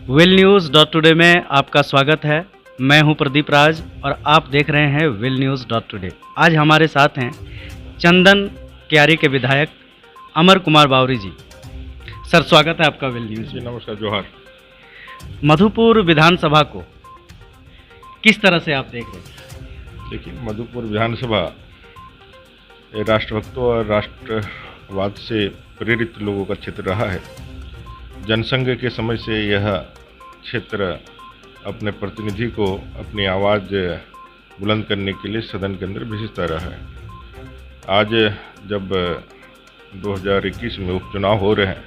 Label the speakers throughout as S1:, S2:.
S1: Will news dot today में आपका स्वागत है। मैं हूं प्रदीप राज और आप देख रहे हैं विल न्यूज़ डॉट टुडे। आज हमारे साथ हैं चंदन क्यारी के विधायक अमर कुमार बावरी जी। सर, स्वागत है आपका विल न्यूज़
S2: जी
S1: में।
S2: नमस्कार, जोहार।
S1: मधुपुर विधानसभा को किस तरह से आप देख रहे हैं?
S2: देखिए, मधुपुर विधानसभा ये राष्ट्रभक्तों और राष्ट्रवाद से प्रेरित लोगों का क्षेत्र रहा है। जनसंघ के समय से यह क्षेत्र अपने प्रतिनिधि को अपनी आवाज़ बुलंद करने के लिए सदन के अंदर भेजता रहा है। आज जब 2021 में उपचुनाव हो रहे हैं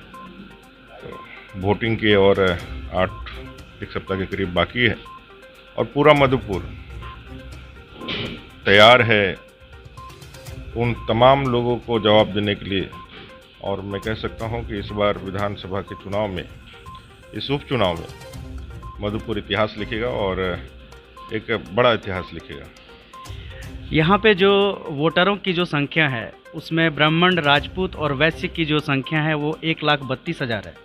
S2: तो वोटिंग के और 1 सप्ताह के करीब बाकी है और पूरा मधुपुर तैयार है उन तमाम लोगों को जवाब देने के लिए। और मैं कह सकता हूं कि इस बार विधानसभा के चुनाव में, इस उपचुनाव में मधुपुर इतिहास लिखेगा और एक बड़ा इतिहास लिखेगा।
S1: यहाँ पे जो वोटरों की जो संख्या है उसमें ब्राह्मण, राजपूत और वैश्य की जो संख्या है वो 1,32,000 है।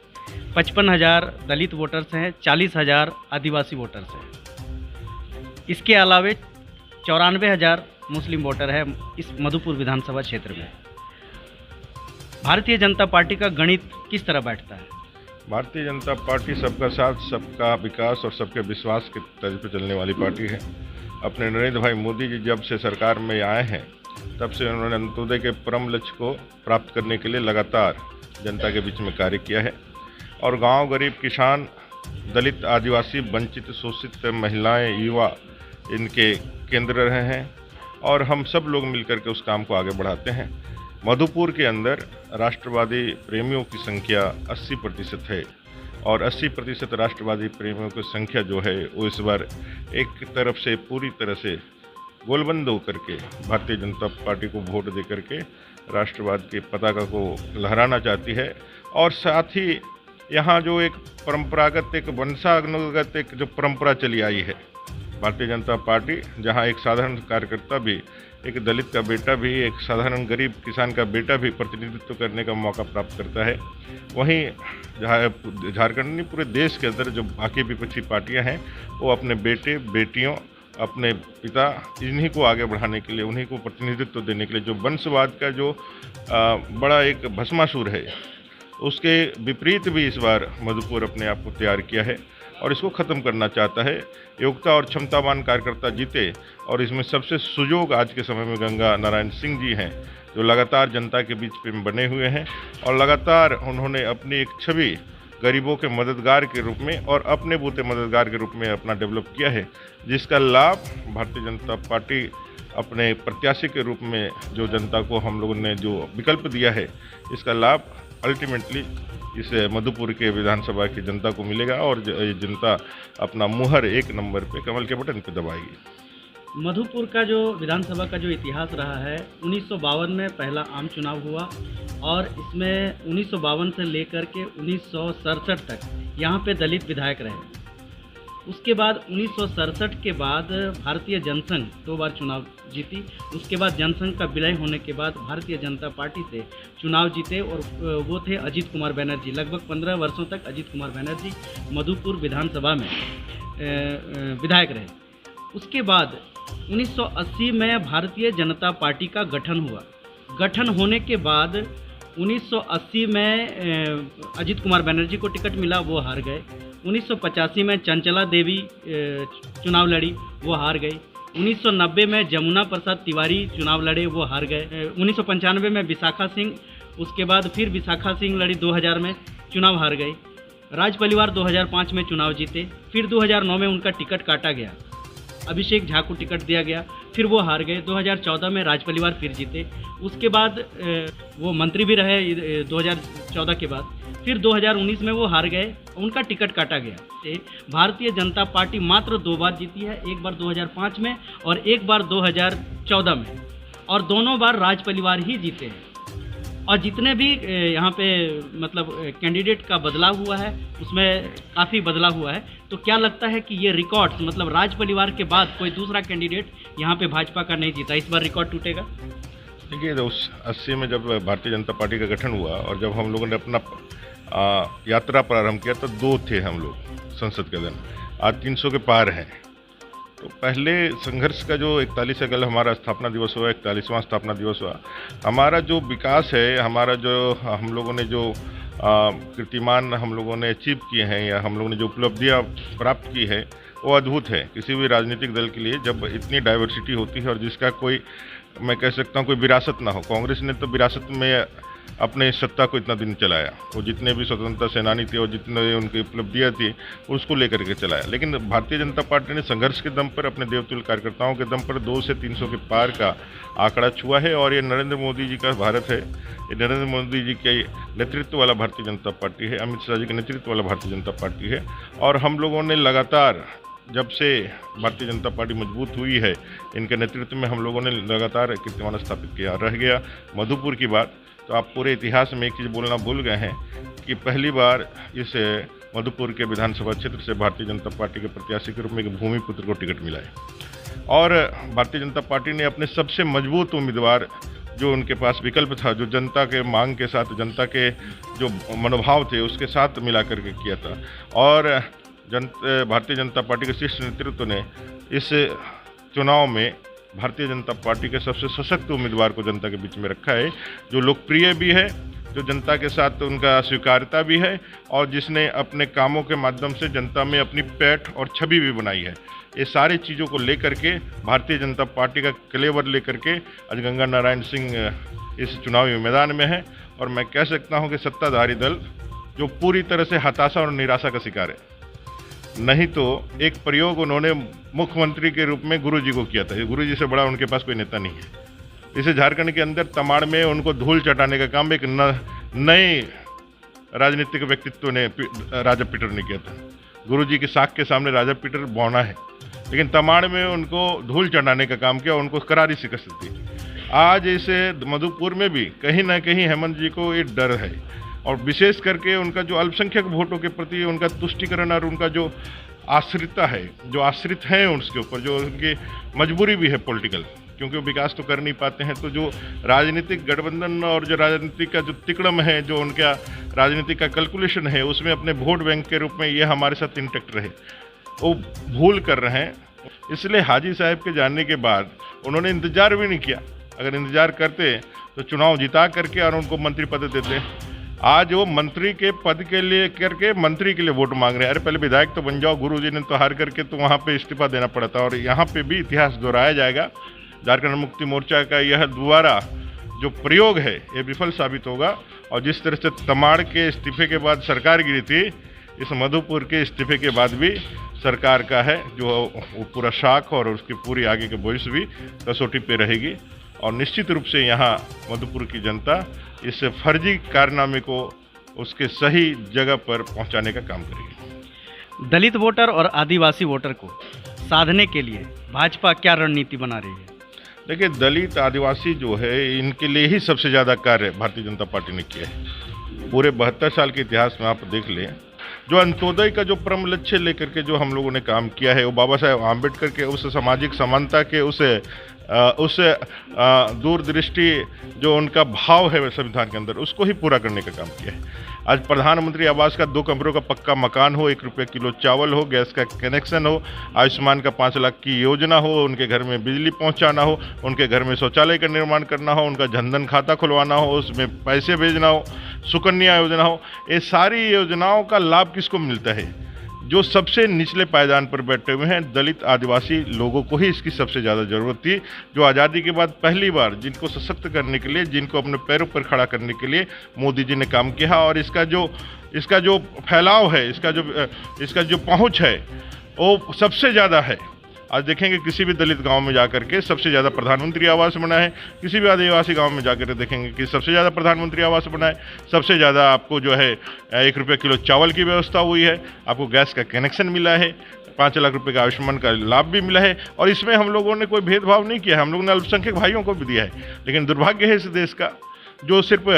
S1: 55,000 दलित वोटर्स हैं, 40,000 आदिवासी वोटर्स हैं। इसके अलावे 94,000 मुस्लिम वोटर है इस मधुपुर विधानसभा क्षेत्र में। भारतीय जनता पार्टी का गणित किस तरह बैठता है?
S2: भारतीय जनता पार्टी सबका साथ, सबका विकास और सबके विश्वास के तर्ज पर चलने वाली पार्टी है। अपने नरेंद्र भाई मोदी जी जब से सरकार में आए हैं तब से उन्होंने अंत्योदय के परम लक्ष्य को प्राप्त करने के लिए लगातार जनता के बीच में कार्य किया है और गांव, गरीब, किसान, दलित, आदिवासी, वंचित, शोषित, महिलाएं, युवा इनके केंद्र रहे हैं और हम सब लोग मिलकर के उस काम को आगे बढ़ाते हैं। मधुपुर के अंदर राष्ट्रवादी प्रेमियों की संख्या 80% है और 80% राष्ट्रवादी प्रेमियों की संख्या जो है वो इस बार एक तरफ से पूरी तरह से गोलबंद होकर के भारतीय जनता पार्टी को वोट दे करके राष्ट्रवाद के पताका को लहराना चाहती है। और साथ ही यहाँ जो एक परंपरागत, एक वंशानुगत एक जो परंपरा चली आई है भारतीय जनता पार्टी, जहाँ एक साधारण कार्यकर्ता भी, एक दलित का बेटा भी, एक साधारण गरीब किसान का बेटा भी प्रतिनिधित्व करने का मौका प्राप्त करता है, वहीं जहाँ झारखंड नहीं पूरे देश के अंदर जो बाकी विपक्षी पार्टियां हैं वो अपने बेटे, बेटियों, अपने पिता, इन्हीं को आगे बढ़ाने के लिए, उन्हीं को प्रतिनिधित्व देने के लिए जो वंशवाद का जो बड़ा एक भस्मासुर है उसके विपरीत भी इस बार मधुपुर अपने आप को तैयार किया है और इसको ख़त्म करना चाहता है। योग्यता और क्षमतावान कार्यकर्ता जीते और इसमें सबसे सुजोग आज के समय में गंगा नारायण सिंह जी हैं जो लगातार जनता के बीच में बने हुए हैं और लगातार उन्होंने अपनी एक छवि गरीबों के मददगार के रूप में और अपने बूते मददगार के रूप में अपना डेवलप किया है, जिसका लाभ भारतीय जनता पार्टी अपने प्रत्याशी के रूप में जो जनता को हम लोगों ने जो विकल्प दिया है, इसका लाभ अल्टीमेटली इस मधुपुर के विधानसभा की जनता को मिलेगा और ये जनता अपना मुहर 1 नंबर पे कमल के बटन पे दबाएगी।
S1: मधुपुर का जो विधानसभा का जो इतिहास रहा है, 1952 में पहला आम चुनाव हुआ और इसमें 1952 से लेकर के 1967 तक यहाँ पे दलित विधायक रहे। उसके बाद 1967 के बाद भारतीय जनसंघ 2 बार चुनाव जीती। उसके बाद जनसंघ का विलय होने के बाद भारतीय जनता पार्टी से चुनाव जीते और वो थे अजीत कुमार बनर्जी। लगभग 15 वर्षों तक अजीत कुमार बनर्जी मधुपुर विधानसभा में विधायक रहे। उसके बाद 1980 में भारतीय जनता पार्टी का गठन हुआ। गठन होने के बाद 1980 में अजीत कुमार बनर्जी को टिकट मिला, वो हार गए। 1985 में चंचला देवी चुनाव लड़ी, वो हार गई। 1990 में जमुना प्रसाद तिवारी चुनाव लड़े, वो हार गए। 1995 में विशाखा सिंह, उसके बाद फिर विशाखा सिंह लड़ी, 2000 में चुनाव हार गई। राज परिवार 2005 में चुनाव जीते, फिर 2009 में उनका टिकट काटा गया, अभिषेक झा को टिकट दिया गया, फिर वो हार गए। 2014 में राज परिवार फिर जीते, उसके बाद वो मंत्री भी रहे 2014 के बाद, फिर 2019 में वो हार गए, उनका टिकट काटा गया। भारतीय जनता पार्टी मात्र 2 बार जीती है, एक बार 2005 में और एक बार 2014 में, और दोनों बार राज परिवार ही जीते हैं। और जितने भी यहाँ पे मतलब कैंडिडेट का बदलाव हुआ है उसमें काफ़ी बदलाव हुआ है। तो क्या लगता है कि ये रिकॉर्ड्स मतलब राज परिवार के बाद कोई दूसरा कैंडिडेट यहाँ पे भाजपा का नहीं जीता, इस बार रिकॉर्ड टूटेगा?
S2: देखिए, उस 80 में जब भारतीय जनता पार्टी का गठन हुआ और जब हम लोगों ने अपना यात्रा प्रारंभ किया तो 2 थे हम लोग संसद के दिन, आज 300 के पार हैं। तो पहले संघर्ष का जो 41 अगस्त हमारा स्थापना दिवस हुआ, 41वां स्थापना दिवस हुआ, हमारा जो विकास है, हमारा जो हम लोगों ने जो कीर्तिमान हम लोगों ने अचीव किए हैं या हम लोगों ने जो उपलब्धियां प्राप्त की है वो अद्भुत है। किसी भी राजनीतिक दल के लिए जब इतनी डाइवर्सिटी होती है और जिसका कोई, मैं कह सकता हूँ, कोई विरासत ना हो। कांग्रेस ने तो विरासत में अपने सत्ता को इतना दिन चलाया, वो जितने भी स्वतंत्रता सेनानी थे और जितने उनकी उपलब्धियां थी उसको लेकर के चलाया। लेकिन भारतीय जनता पार्टी ने संघर्ष के दम पर, अपने देवतुल्य कार्यकर्ताओं के दम पर 2 से 300 के पार का आंकड़ा छुआ है। और ये नरेंद्र मोदी जी का भारत है, ये नरेंद्र मोदी जी के नेतृत्व वाला भारतीय जनता पार्टी है, अमित शाह जी के नेतृत्व वाला भारतीय जनता पार्टी है। और हम लोगों ने लगातार, जब से भारतीय जनता पार्टी मजबूत हुई है, इनके नेतृत्व में हम लोगों ने लगातार कीर्तिमान स्थापित किया। रह गया मधुपुर की बात, तो आप पूरे इतिहास में एक चीज़ बोलना भूल गए हैं कि पहली बार इस मधुपुर के विधानसभा क्षेत्र से भारतीय जनता पार्टी के प्रत्याशी के रूप में एक भूमिपुत्र को टिकट मिला है। और भारतीय जनता पार्टी ने अपने सबसे मजबूत उम्मीदवार, जो उनके पास विकल्प था, जो जनता के मांग के साथ, जनता के जो मनोभाव थे उसके साथ मिला करके किया था। और भारतीय जनता पार्टी के शीर्ष नेतृत्व ने इस चुनाव में भारतीय जनता पार्टी के सबसे सशक्त उम्मीदवार को जनता के बीच में रखा है, जो लोकप्रिय भी है, जो जनता के साथ उनका स्वीकार्यता भी है और जिसने अपने कामों के माध्यम से जनता में अपनी पैठ और छवि भी बनाई है। ये सारी चीज़ों को लेकर के भारतीय जनता पार्टी का क्लेवर लेकर के आज गंगा नारायण सिंह इस चुनावी मैदान में है। और मैं कह सकता हूँ कि सत्ताधारी दल जो पूरी तरह से हताशा और निराशा का शिकार है। नहीं तो एक प्रयोग उन्होंने मुख्यमंत्री के रूप में गुरुजी को किया था। गुरुजी से बड़ा उनके पास कोई नेता नहीं है। इसे झारखंड के अंदर तमाड़ में उनको धूल चटाने का काम एक नए राजनीतिक व्यक्तित्व ने, राजा पीटर ने किया था। गुरुजी की साख के सामने राजा पीटर बौना है, लेकिन तमाड़ में उनको धूल चटाने का काम किया, उनको करारी शिकस्त दी। आज इसे मधुपुर में भी कहीं ना कहीं हेमंत जी को ये डर है, और विशेष करके उनका जो अल्पसंख्यक वोटों के प्रति उनका तुष्टिकरण और उनका जो आश्रितता है, जो आश्रित हैं उसके ऊपर, जो उनकी मजबूरी भी है पॉलिटिकल, क्योंकि वो विकास तो कर नहीं पाते हैं। तो जो राजनीतिक गठबंधन और जो राजनीति का जो तिकड़म है, जो उनका राजनीतिक का कैलकुलेशन है, उसमें अपने वोट बैंक के रूप में ये हमारे साथ इंटैक्ट रहे, वो भूल कर रहे हैं। इसलिए हाजी साहब के जाने के बाद उन्होंने इंतजार भी नहीं किया। अगर इंतजार करते तो चुनाव जिता करके और उनको मंत्री पद देते। आज वो मंत्री के पद के लिए करके मंत्री के लिए वोट मांग रहे हैं। अरे पहले विधायक तो बन जाओ, गुरुजी ने तो हार करके तो वहाँ पे इस्तीफा देना पड़ा था। और यहाँ पे भी इतिहास दोहराया जाएगा। झारखंड मुक्ति मोर्चा का यह दोबारा जो प्रयोग है ये विफल साबित होगा। और जिस तरह से तमाड़ के इस्तीफे के बाद सरकार गिरी थी, इस मधुपुर के इस्तीफे के बाद भी सरकार का है जो वो पूरा शाख और उसकी पूरी आगे के भविष्य भी कसौटी पे रहेगी। और निश्चित रूप से यहाँ मधुपुर की जनता इस फर्जी कारनामे को उसके सही जगह पर पहुंचाने का काम करेगी।
S1: दलित वोटर और आदिवासी वोटर को साधने के लिए भाजपा क्या रणनीति बना रही है?
S2: देखिए, दलित आदिवासी जो है इनके लिए ही सबसे ज़्यादा कार्य भारतीय जनता पार्टी ने किया है। पूरे 72 साल के इतिहास में आप देख लें, जो अंत्योदय का जो परम लक्ष्य लेकर के जो हम लोगों ने काम किया है, वो बाबा साहेब आम्बेडकर के उस सामाजिक समानता के उस दूरदृष्टि जो उनका भाव है संविधान के अंदर, उसको ही पूरा करने का काम किया है। आज प्रधानमंत्री आवास का 2 कमरों का पक्का मकान हो, 1 रुपये किलो चावल हो, गैस का कनेक्शन हो, आयुष्मान का 5 लाख की योजना हो, उनके घर में बिजली पहुंचाना हो, उनके घर में शौचालय का निर्माण करना हो, उनका जनधन खाता खुलवाना हो, उसमें पैसे भेजना हो, सुकन्या योजना हो, ये सारी योजनाओं का लाभ किसको मिलता है? जो सबसे निचले पायदान पर बैठे हुए हैं दलित आदिवासी लोगों को ही इसकी सबसे ज़्यादा ज़रूरत थी। जो आज़ादी के बाद पहली बार जिनको सशक्त करने के लिए, जिनको अपने पैरों पर खड़ा करने के लिए मोदी जी ने काम किया। और इसका जो फैलाव है, इसका जो पहुंच है वो सबसे ज़्यादा है। आज देखेंगे किसी भी दलित गांव में जाकर के सबसे ज़्यादा प्रधानमंत्री आवास बना है, किसी भी आदिवासी गांव में जाकर देखेंगे कि सबसे ज़्यादा प्रधानमंत्री आवास बना है, सबसे ज़्यादा आपको जो है 1 रुपये किलो चावल की व्यवस्था हुई है, आपको गैस का कनेक्शन मिला है, 5 लाख रुपए का आयुष्मान का लाभ भी मिला है। और इसमें हम लोगों ने कोई भेदभाव नहीं किया, हम लोगों ने अल्पसंख्यक भाइयों को भी दिया है। लेकिन दुर्भाग्य है इस देश का, जो सिर्फ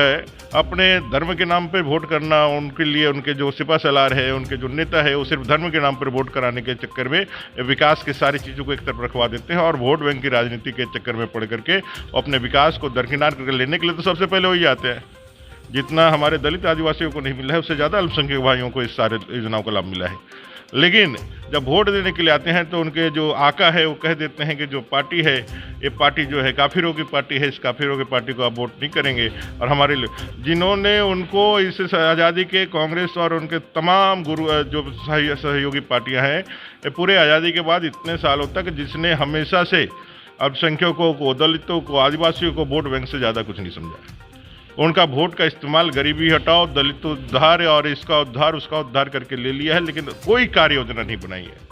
S2: अपने धर्म के नाम पे वोट करना, उनके लिए उनके जो सिपा सलार है, उनके जो नेता है, वो सिर्फ धर्म के नाम पर वोट कराने के चक्कर में विकास की सारी चीज़ों को एक तरफ रखवा देते हैं। और वोट बैंक की राजनीति के चक्कर में पड़ करके अपने विकास को दरकिनार करके लेने के लिए तो सबसे पहले वही आते हैं। जितना हमारे दलित आदिवासियों को नहीं मिला है उससे ज़्यादा अल्पसंख्यक भाइयों को इस सारे योजनाओं का लाभ मिला है। लेकिन जब वोट देने के लिए आते हैं तो उनके जो आका है वो कह देते हैं कि जो पार्टी है ये पार्टी जो है काफिरों की पार्टी है, इस काफिरों की पार्टी को आप वोट नहीं करेंगे। और हमारे जिन्होंने उनको इस आज़ादी के कांग्रेस और उनके तमाम गुरु जो सहयोगी पार्टियां हैं ये पूरे आज़ादी के बाद इतने सालों तक जिसने हमेशा से अल्पसंख्यकों को, दलितों को, आदिवासियों को वोट बैंक से ज़्यादा कुछ नहीं समझा। उनका वोट का इस्तेमाल गरीबी हटाओ, दलित उद्धार और इसका उद्धार उसका उद्धार करके ले लिया है, लेकिन कोई कार्य योजना नहीं बनाई है।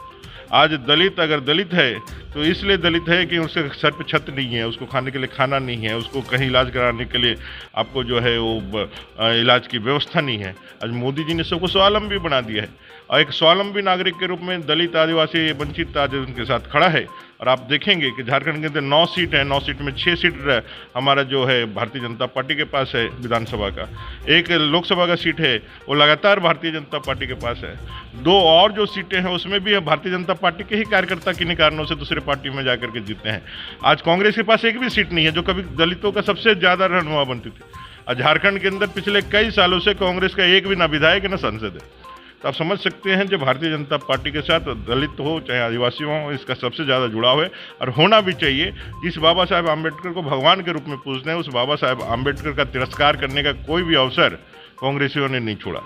S2: आज दलित अगर दलित है तो इसलिए दलित है कि उसके सर पे छत नहीं है, उसको खाने के लिए खाना नहीं है, उसको कहीं इलाज कराने के लिए आपको जो है वो इलाज की व्यवस्था नहीं है। आज मोदी जी ने सबको स्वावलंबी बना दिया है और एक स्वावलंबी नागरिक के रूप में दलित, आदिवासी, वंचित आज उनके साथ खड़ा है। और आप देखेंगे कि झारखंड के अंदर 9 सीट है, 9 सीट में 6 सीट हमारा जो है भारतीय जनता पार्टी के पास है विधानसभा का, एक लोकसभा का सीट है वो लगातार भारतीय जनता पार्टी के पास है। 2 और जो सीटें हैं उसमें भी भारतीय जनता पार्टी के ही कार्यकर्ता किन्हीं कारणों से दूसरे पार्टी में जाकर के जीते हैं। आज कांग्रेस के पास एक भी सीट नहीं है जो कभी दलितों का सबसे ज़्यादा रहनुमा बनती थी। आज झारखंड के अंदर पिछले कई सालों से कांग्रेस का एक भी ना विधायक न सांसद है। तो आप समझ सकते हैं जो भारतीय जनता पार्टी के साथ दलित हो चाहे आदिवासी हो, इसका सबसे ज़्यादा जुड़ाव है और होना भी चाहिए। जिस बाबा साहेब आम्बेडकर को भगवान के रूप में पूजते हैं उस बाबा साहेब आम्बेडकर का तिरस्कार करने का कोई भी अवसर कांग्रेसियों ने नहीं छोड़ा।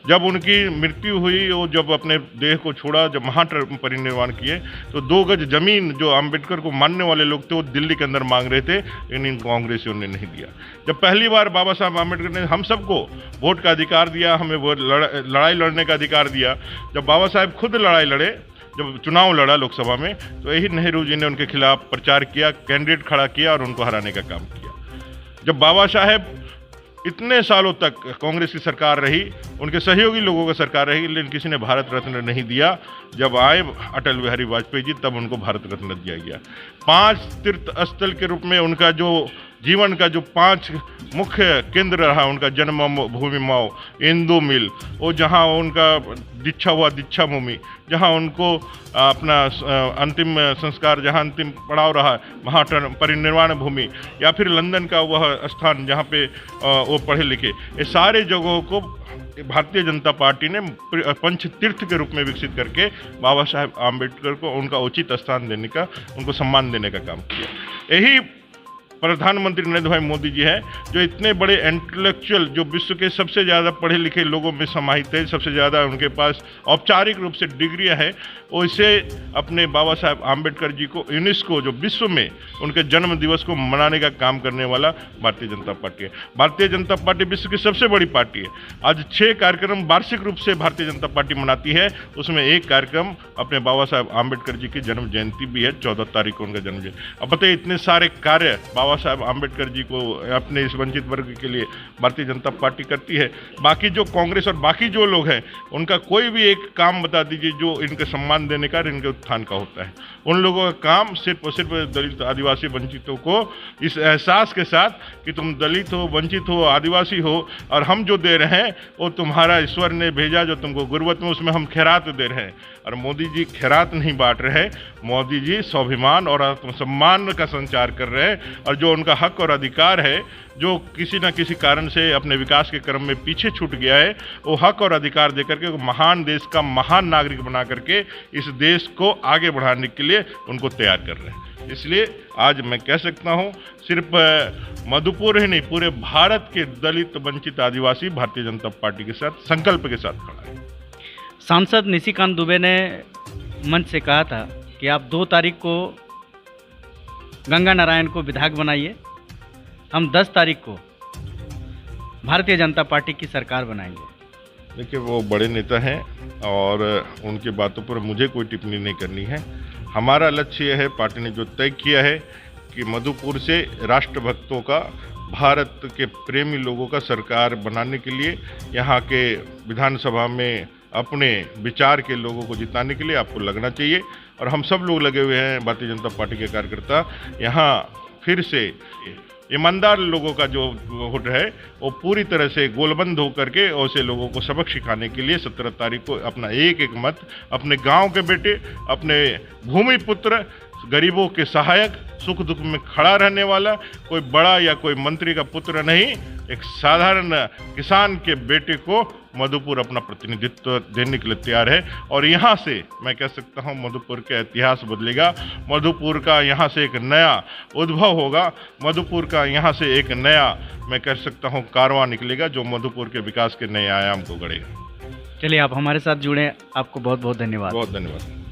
S2: जब उनकी मृत्यु हुई, वो जब अपने देह को छोड़ा, जब महापरिनिर्वाण किए तो 2 गज जमीन जो अम्बेडकर को मानने वाले लोग थे वो दिल्ली के अंदर मांग रहे थे, लेकिन इन कांग्रेसियों ने नहीं दिया। जब पहली बार बाबा साहब आम्बेडकर ने हम सबको वोट का अधिकार दिया, हमें वो लड़ाई लड़ने का अधिकार दिया, जब बाबा साहब खुद लड़ाई लड़े, जब चुनाव लड़ा लोकसभा में, तो यही नेहरू जी ने उनके खिलाफ प्रचार किया, कैंडिडेट खड़ा किया और उनको हराने का काम किया। जब बाबा साहेब इतने सालों तक कांग्रेस की सरकार रही, उनके सहयोगी लोगों का सरकार रही, लेकिन किसी ने भारत रत्न नहीं दिया। जब आए अटल बिहारी वाजपेयी जी तब उनको भारत रत्न दिया गया। 5 तीर्थ स्थल के रूप में उनका जो जीवन का जो 5 मुख्य केंद्र रहा, उनका जन्म भूमि मऊ, इंदू मिल, वो जहाँ उनका दीक्षा हुआ दीक्षा भूमि, जहाँ उनको अपना अंतिम संस्कार, जहाँ अंतिम पड़ाव रहा महापरिनिर्वाण भूमि, या फिर लंदन का वह स्थान जहाँ पे वो पढ़े लिखे, ये सारे जगहों को भारतीय जनता पार्टी ने पंच तीर्थ के रूप में विकसित करके बाबा साहेब आम्बेडकर को उनका उचित स्थान देने का, उनको सम्मान देने का काम किया। यही प्रधानमंत्री नरेंद्र भाई मोदी जी हैं जो इतने बड़े इंटेलेक्चुअल, जो विश्व के सबसे ज़्यादा पढ़े लिखे लोगों में समाहित है, सबसे ज़्यादा उनके पास औपचारिक रूप से डिग्रियां हैं, वो इसे अपने बाबा साहेब आम्बेडकर जी को यूनेस्को जो विश्व में उनके जन्म दिवस को मनाने का काम करने वाला भारतीय जनता पार्टी है। भारतीय जनता पार्टी विश्व की सबसे बड़ी पार्टी है। आज 6 कार्यक्रम वार्षिक रूप से भारतीय जनता पार्टी मनाती है, उसमें एक कार्यक्रम अपने बाबा साहेब आम्बेडकर जी की जन्म जयंती भी है, 14 तारीख को उनका जन्म जयंती। अब बताइए इतने सारे कार्य बाबा साहेब आम्बेडकर जी को अपने इस वंचित वर्ग के लिए भारतीय जनता पार्टी करती है। बाकी जो कांग्रेस और बाकी जो लोग हैं उनका कोई भी एक काम बता दीजिए जो इनके सम्मान देने का, इनके उत्थान का होता है। उन लोगों का काम सिर्फ और सिर्फ दलित, आदिवासी, वंचितों को इस एहसास के साथ कि तुम दलित हो, वंचित हो, आदिवासी हो और हम जो दे रहे हैं वो तुम्हारा ईश्वर ने भेजा, जो तुमको गुर्बत में, उसमें हम खैरात दे रहे हैं। और मोदी जी खैरात नहीं बांट रहे हैं, मोदी जी स्वाभिमान और आत्मसम्मान का संचार कर रहे हैं। और जो उनका हक और अधिकार है, जो किसी न किसी कारण से अपने विकास के क्रम में पीछे छूट गया है, वो हक और अधिकार देकर के महान देश का महान नागरिक बना करके इस देश को आगे बढ़ाने के लिए उनको तैयार कर रहे हैं। इसलिए आज मैं कह सकता हूँ सिर्फ मधुपुर ही नहीं, पूरे भारत के दलित, वंचित, आदिवासी भारतीय जनता पार्टी के साथ संकल्प के साथ खड़ा है।
S1: सांसद निशिकांत दुबे ने मंच से कहा था कि आप 2 तारीख को गंगा नारायण को विधायक बनाइए, हम 10 तारीख को भारतीय जनता पार्टी की सरकार बनाएंगे।
S2: देखिए वो बड़े नेता हैं और उनकी बातों पर मुझे कोई टिप्पणी नहीं करनी है। हमारा लक्ष्य यह है, पार्टी ने जो तय किया है कि मधुपुर से राष्ट्रभक्तों का, भारत के प्रेमी लोगों का सरकार बनाने के लिए, यहाँ के विधानसभा में अपने विचार के लोगों को जिताने के लिए आपको लगना चाहिए। और हम सब लोग लगे हुए हैं, भारतीय जनता पार्टी के कार्यकर्ता। यहाँ फिर से ईमानदार लोगों का जो वोट है वो पूरी तरह से गोलबंद होकर के ऐसे लोगों को सबक सिखाने के लिए 17 तारीख को अपना एक एक मत अपने गांव के बेटे, अपने भूमि पुत्र, गरीबों के सहायक, सुख दुख में खड़ा रहने वाला, कोई बड़ा या कोई मंत्री का पुत्र नहीं, एक साधारण किसान के बेटे को मधुपुर अपना प्रतिनिधित्व देने के लिए तैयार है। और यहाँ से मैं कह सकता हूँ मधुपुर का इतिहास बदलेगा, मधुपुर का यहाँ से एक नया उद्भव होगा, मधुपुर का यहाँ से एक नया मैं कह सकता हूँ कारवां निकलेगा जो मधुपुर के विकास के नए आयाम को गढ़ेगा।
S1: चलिए, आप हमारे साथ जुड़े, आपको बहुत बहुत धन्यवाद।
S2: बहुत धन्यवाद।